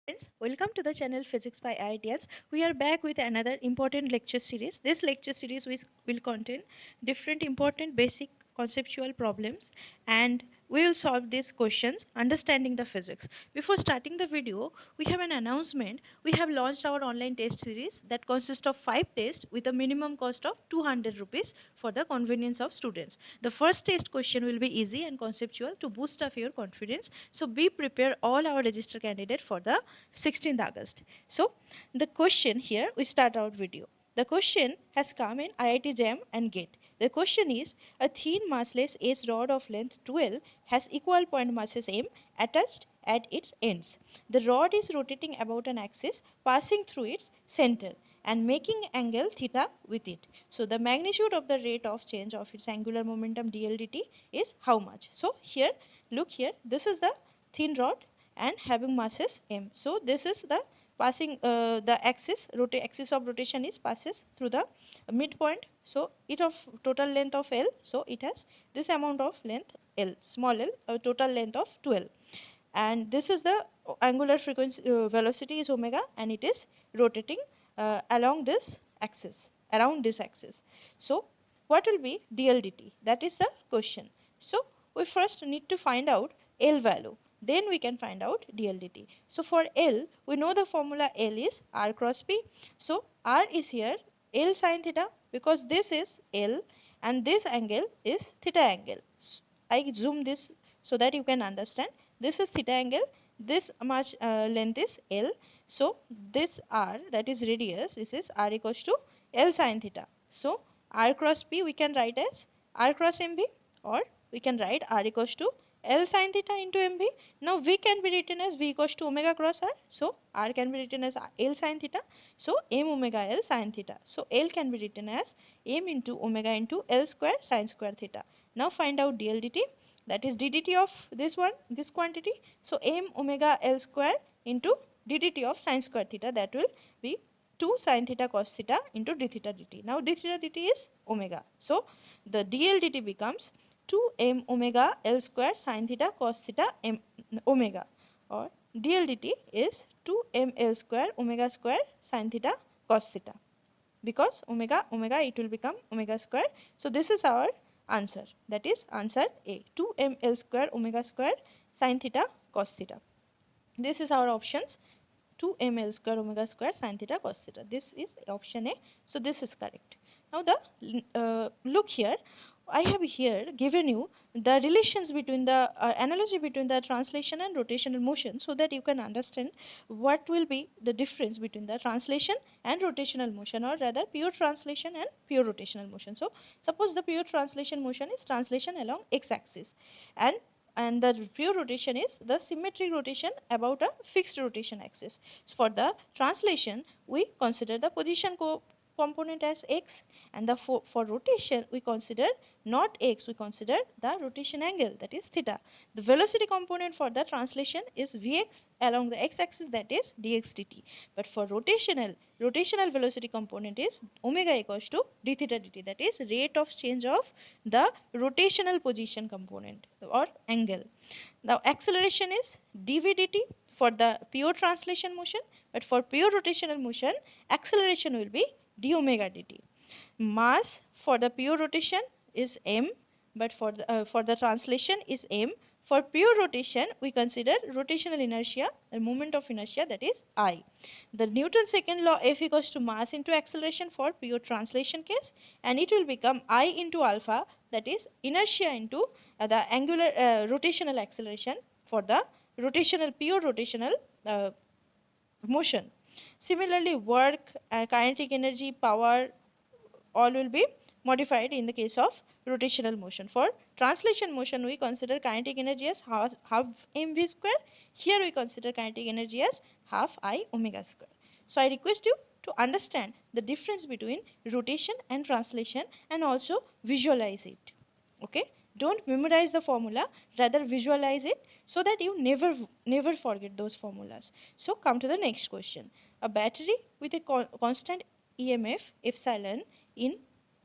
Friends, welcome to the channel Physics by IITians. We are back with another important lecture series. This lecture series will contain different important basic conceptual problems, and we will solve these questions understanding the physics. Before starting the video, we have an announcement. We have launched our online test series that consists of 5 tests with a minimum cost of 200 rupees for the convenience of students. The first test question will be easy and conceptual to boost up your confidence. So be prepared all our register candidate for the 16th August. So the question here, we start our video. The question has come in IIT JAM and GATE. The question is, a thin massless S rod of length 12 has equal point masses M attached at its ends. The rod is rotating about an axis passing through its center and making angle theta with it. So the magnitude of the rate of change of its angular momentum dLdt is how much? So here, look here, this is the thin rod and having masses m. So this is the passing the axis of rotation is passes through the midpoint. So it of total length of L. So it has this amount of length L, small l, total length of 12, and this is the angular frequency velocity is omega, and it is rotating along this axis, around this axis. So what will be dl dt? That is the question. So we first need to find out L value, then we can find out dl dt. So for L, we know the formula L is r cross p. So r is here L sine theta, because this is L and this angle is theta angle. I zoom this so that you can understand. This is theta angle, this much length is L. So this r, that is radius, this is r equals to L sine theta. So r cross p we can write as r cross mv, or we can write r equals to L sine theta into mv. Now v can be written as v equals to omega cross r. So r can be written as L sine theta. So m omega L sine theta. So L can be written as m into omega into L square sine square theta. Now find out dl dt, that is ddt of this one, this quantity. So m omega L square into ddt of sine square theta, that will be 2 sine theta cos theta into d theta dt. Now d theta dt is omega. So the dl dt becomes 2 m omega L square sine theta cos theta m omega, or dl dt is 2 m L square omega square sine theta cos theta, because omega omega it will become omega square. So this is our answer, that is answer A, 2 m L square omega square sine theta cos theta. This is our options, 2 m L square omega square sine theta cos theta. This is option A. So this is correct. Now the look here, I have here given you the relations between the analogy between the translation and rotational motion, so that you can understand what will be the difference between the translation and rotational motion, or rather pure translation and pure rotational motion. So suppose the pure translation motion is translation along x-axis, and the pure rotation is the symmetric rotation about a fixed rotation axis. So for the translation, we consider the position component as x, and for rotation we consider not x, we consider the rotation angle, that is theta. The velocity component for the translation is vx along the x-axis, that is dx dt. But for rotational velocity component is omega equals to d theta dt, that is rate of change of the rotational position component or angle. Now acceleration is dv dt for the pure translation motion, but for pure rotational motion acceleration will be d omega dt. Mass for the pure rotation is m, but for the translation is m. For pure rotation, we consider rotational inertia, the moment of inertia, that is I. The Newton's second law, F equals to mass into acceleration for pure translation case, and it will become I into alpha, that is inertia into the angular rotational acceleration for the pure rotational motion. Similarly, work, kinetic energy, power, all will be modified in the case of rotational motion. For translation motion, we consider kinetic energy as half mv square. Here we consider kinetic energy as half I omega square. So I request you to understand the difference between rotation and translation, and also visualize it. Okay, don't memorize the formula, rather visualize it, so that you never forget those formulas. So come to the next question. A battery with a constant EMF epsilon in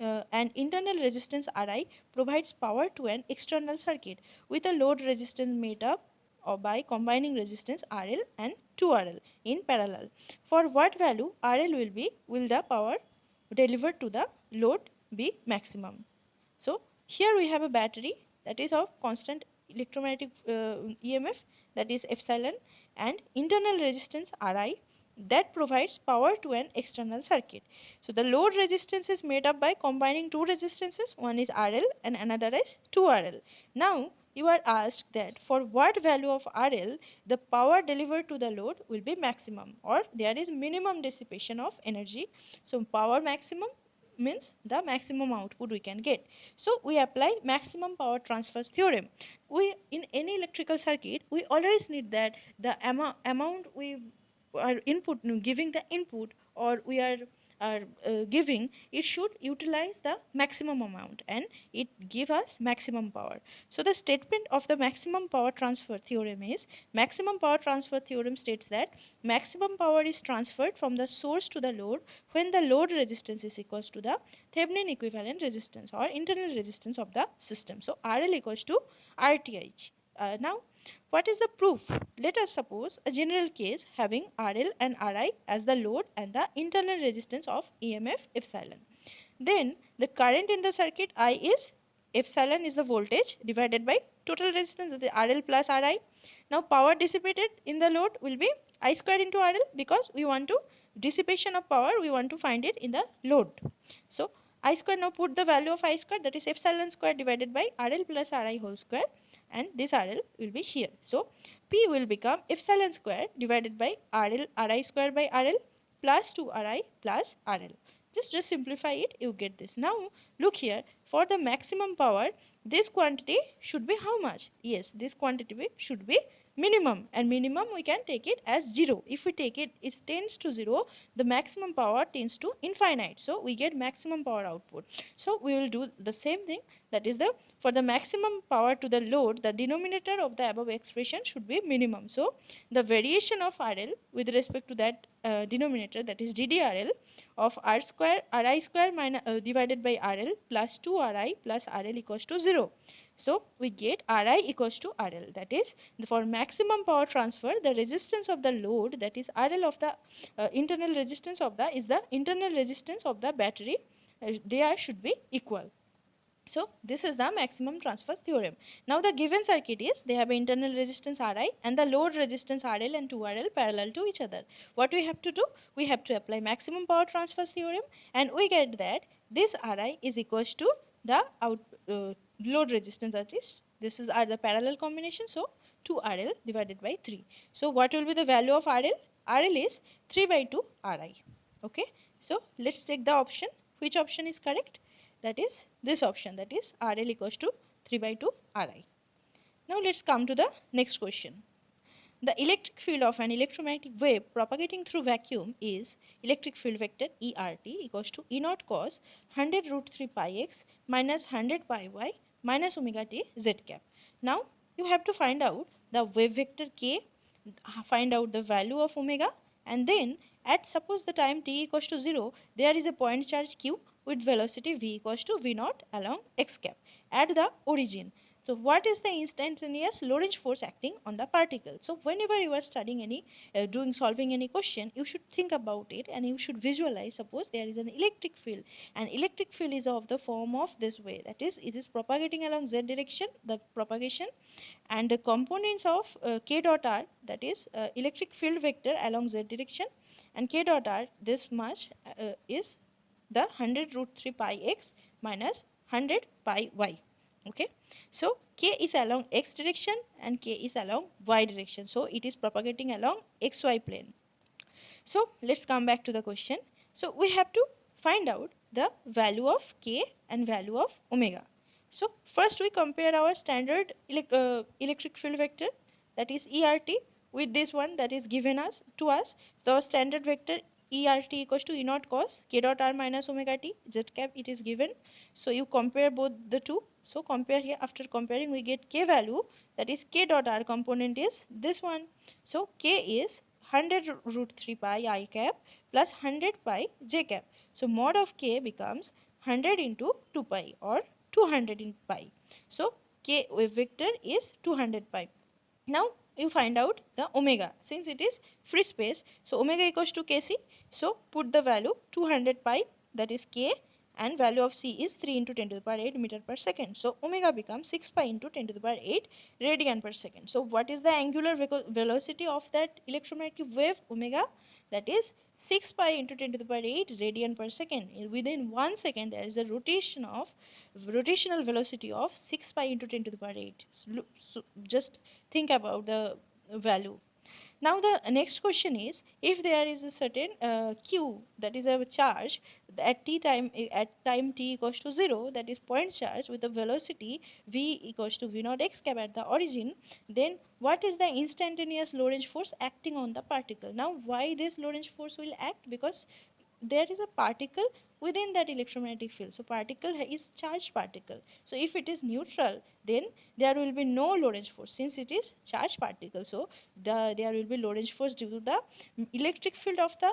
an internal resistance Ri provides power to an external circuit with a load resistance made up by combining resistance RL and 2 RL in parallel. For what value RL will the power delivered to the load be maximum? So here we have a battery that is of constant electromagnetic EMF, that is epsilon, and internal resistance Ri that provides power to an external circuit. So the load resistance is made up by combining two resistances, one is RL and another is 2RL. Now you are asked that for what value of RL the power delivered to the load will be maximum, or there is minimum dissipation of energy. So power maximum means the maximum output we can get. So we apply maximum power transfer theorem. We in any electrical circuit we always need that the amount we are giving the input, or we are giving, it should utilize the maximum amount and it give us maximum power. So the statement of the maximum power transfer theorem is, maximum power transfer theorem states that maximum power is transferred from the source to the load when the load resistance is equals to the Thevenin equivalent resistance or internal resistance of the system. So RL equals to RTH. Now what is the proof? Let us suppose a general case having RL and RI as the load and the internal resistance of EMF epsilon. Then the current in the circuit I is, epsilon is the voltage divided by total resistance, that is RL plus RI. Now power dissipated in the load will be I square into RL, because we want to dissipation of power, we want to find it in the load. So I square, now put the value of I square, that is epsilon square divided by RL plus RI whole square, and this RL will be here. So P will become epsilon square divided by RL RI square by RL plus 2 RI plus RL. Just simplify it, you get this. Now look here, for the maximum power this quantity should be how much? Yes, this quantity should be minimum, and minimum we can take it as 0. If we take it, it tends to 0, the maximum power tends to infinite, so we get maximum power output. So we will do the same thing, that is the for the maximum power to the load, the denominator of the above expression should be minimum. So the variation of RL with respect to that denominator, that is DDRL of R square Ri square minus divided by RL plus 2 Ri plus RL equals to 0. So we get Ri equals to RL, that is for maximum power transfer the resistance of the load, that is RL of the internal resistance of the is the internal resistance of the battery, they should be equal. So this is the maximum transfer theorem. Now the given circuit is, they have internal resistance Ri and the load resistance RL and 2RL parallel to each other. What we have to do? We have to apply maximum power transfer theorem, and we get that this Ri is equals to the load resistance, that is this is the parallel combination, so 2RL divided by 3. So what will be the value of RL? RL is 3 by 2 Ri. Okay. So let's take the option. Which option is correct? That is this option, that is RL equals to 3 by 2 Ri. Now let's come to the next question. The electric field of an electromagnetic wave propagating through vacuum is electric field vector ERT equals to E naught cos 100 root 3 pi x minus 100 pi y minus omega t z cap. Now you have to find out the wave vector k, find out the value of omega, and then at suppose the time t equals to 0, there is a point charge q with velocity v equals to v naught along x cap at the origin. So what is the instantaneous Lorentz force acting on the particle? So whenever you are studying any, solving any question, you should think about it and you should visualize. Suppose there is an electric field, and electric field is of the form of this way, that is it is propagating along z direction, the propagation, and the components of k dot r, that is electric field vector along z direction, and k dot r this much is the 100 root 3 pi x minus 100 pi y. Okay, so k is along x direction and k is along y direction, so it is propagating along xy plane. So let's come back to the question. So we have to find out the value of k and value of omega. So first we compare our standard electric field vector, that is ERT, with this one that is given us to us. The standard vector ERT equals to E naught cos k dot r minus omega t z cap, it is given. So you compare both the two. So compare here, after comparing we get k value, that is k dot r component is this one. So k is 100 root 3 pi I cap plus 100 pi j cap. So mod of k becomes 100 into 2 pi or 200 in pi. So k wave vector is 200 pi. Now you find out the omega. Since it is free space, so omega equals to kc. So put the value 200 pi, that is k, and value of c is 3 into 10 to the power 8 meter per second. So omega becomes 6 pi into 10 to the power 8 radian per second. So what is the angular velocity of that electromagnetic wave omega? That is 6 pi into 10 to the power 8 radian per second. Within 1 second there is a rotational velocity of 6 pi into 10 to the power 8. So just think about the value. Now the next question is, if there is a certain q, that is a charge at time t equals to 0, that is point charge with the velocity v equals to v naught x cap at the origin, then what is the instantaneous Lorentz force acting on the particle? Now why this Lorentz force will act? Because there is a particle within that electromagnetic field. So particle is charged particle. So if it is neutral, then there will be no Lorentz force since it is charged particle. So there will be Lorentz force due to the electric field of the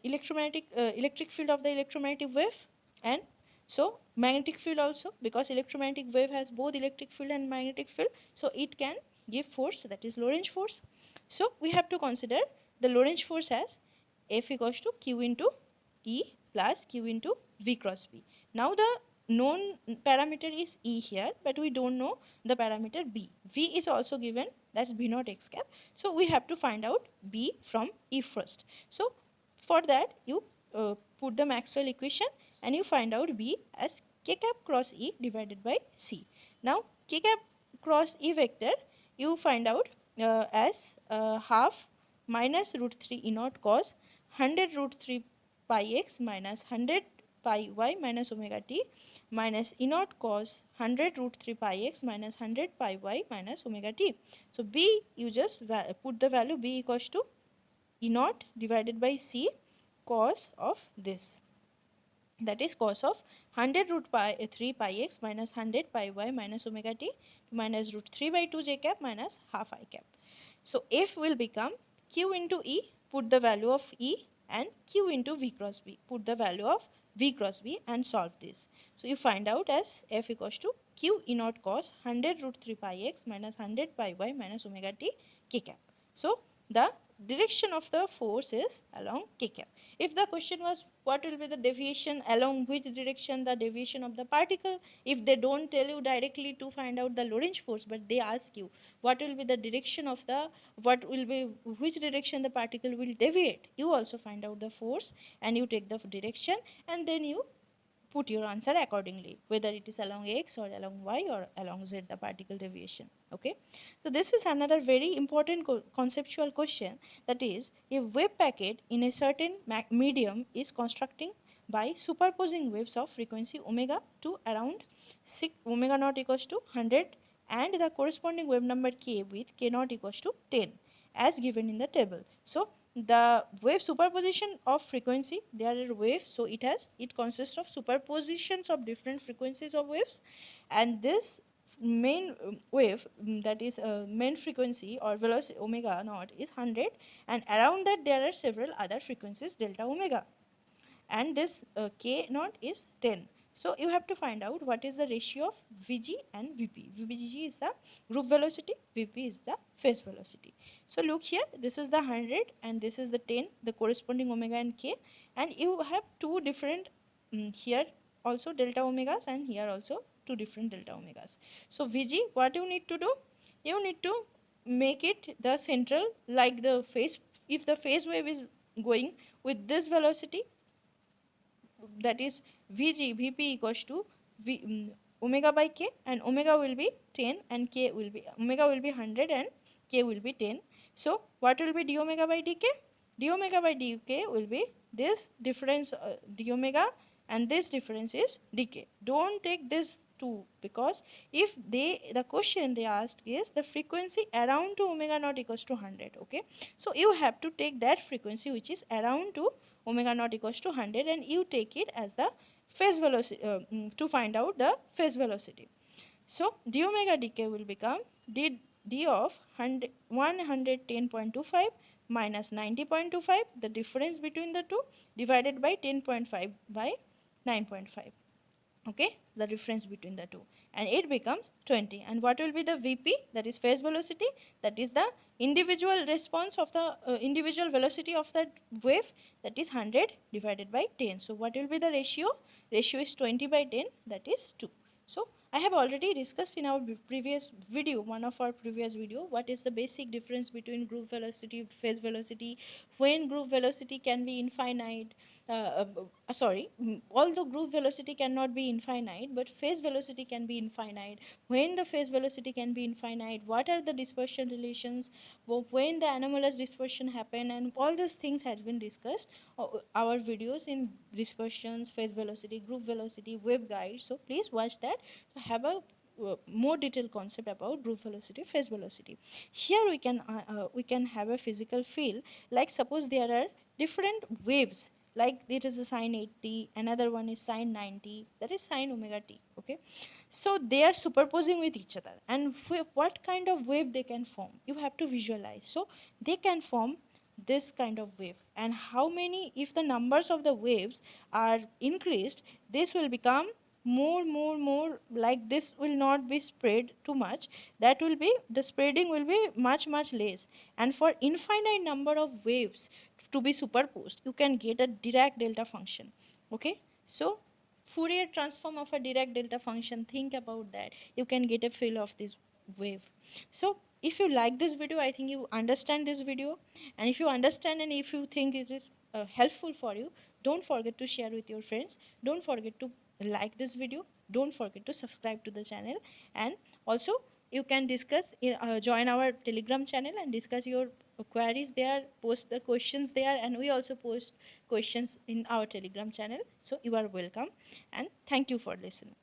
electric field of the electromagnetic wave, and so magnetic field also, because electromagnetic wave has both electric field and magnetic field, so it can give force, that is Lorentz force. So we have to consider the Lorentz force as F equals to Q into E plus Q into V cross B. Now the known parameter is E here, but we don't know the parameter B. V is also given, that's B naught x cap. So we have to find out B from E first. So for that you put the Maxwell equation and you find out B as k cap cross E divided by C. Now k cap cross E vector you find out as half minus root 3 E naught cos 100 root 3 pi x minus 100 pi y minus omega t minus E naught cos 100 root 3 pi x minus 100 pi y minus omega t. So B, you just put the value B equals to E naught divided by C cos of this, that is cos of 100 root 3 pi x minus 100 pi y minus omega t minus root 3 by 2 j cap minus half I cap. So F will become Q into E, put the value of E, and Q into V cross B, put the value of V cross B and solve this. So you find out as F equals to Q E naught cos 100 root 3 pi x minus 100 pi y minus omega t k cap. So the direction of the force is along k cap. If the question was what will be the deviation, along which direction the deviation of the particle, if they don't tell you directly to find out the Lorentz force, but they ask you what will be the direction of the, which direction the particle will deviate, you also find out the force and you take the direction and then you put your answer accordingly, whether it is along x or along y or along z, the particle deviation. Okay, so this is another very important conceptual question, that is, a wave packet in a certain medium is constructing by superposing waves of frequency omega to around 6 omega naught equals to 100 and the corresponding wave number k with k naught equals to 10 as given in the table. So the wave superposition of frequency, there are waves, so it consists of superpositions of different frequencies of waves, and this main wave, that is main frequency or velocity omega naught is 100, and around that there are several other frequencies delta omega, and this k naught is 10. So you have to find out what is the ratio of Vg and Vp. Vg is the group velocity, Vp is the phase velocity. So look here, this is the 100 and this is the 10, the corresponding omega and k, and you have two different here also delta omegas and here also two different delta omegas. So Vg, what you need to do? You need to make it the central, like the phase. If the phase wave is going with this velocity, that is Vp equals to omega by k, and omega will be 10 and k will be, omega will be 100 and k will be 10. So what will be d omega by dk? D omega by dk will be this difference, d omega, and this difference is dk. Don't take this 2, because if the question they asked is the frequency around to omega naught equals to 100. Okay, so you have to take that frequency which is around to omega naught equals to 100 and you take it as the phase velocity to find out the phase velocity. So d omega dk will become d of 110.25 minus 90.25, the difference between the two, divided by 10.5 by 9.5. Okay, the difference between the two. and it becomes 20. And what will be the Vp, that is phase velocity, that is the individual response of the individual velocity of that wave, that is 100 divided by 10. So what will be the ratio? Ratio is 20 by 10, that is 2. So I have already discussed in our previous video, one of our previous video, what is the basic difference between group velocity, phase velocity, when group velocity can be infinite, although group velocity cannot be infinite, but phase velocity can be infinite. When the phase velocity can be infinite, what are the dispersion relations, when the anomalous dispersion happen, and all these things has been discussed our videos in dispersions, phase velocity, group velocity, waveguide. So please watch that to have a more detailed concept about group velocity, phase velocity. Here we can have a physical field, like suppose there are different waves, like it is a sine 80, another one is sine 90, that is sine omega t. Okay, so they are superposing with each other, and what kind of wave they can form, you have to visualize. So they can form this kind of wave, and how many, if the numbers of the waves are increased, this will become more, like this will not be spread too much, that will be, the spreading will be much less. And for infinite number of waves to be superposed, you can get a Dirac delta function. Okay, so Fourier transform of a Dirac delta function, think about that, you can get a feel of this wave. So if you like this video, I think you understand this video, and if you understand and if you think it is helpful for you, don't forget to share with your friends, don't forget to like this video, don't forget to subscribe to the channel, and also you can discuss join our Telegram channel and discuss your queries there, post the questions there, and we also post questions in our Telegram channel. So you are welcome, and thank you for listening.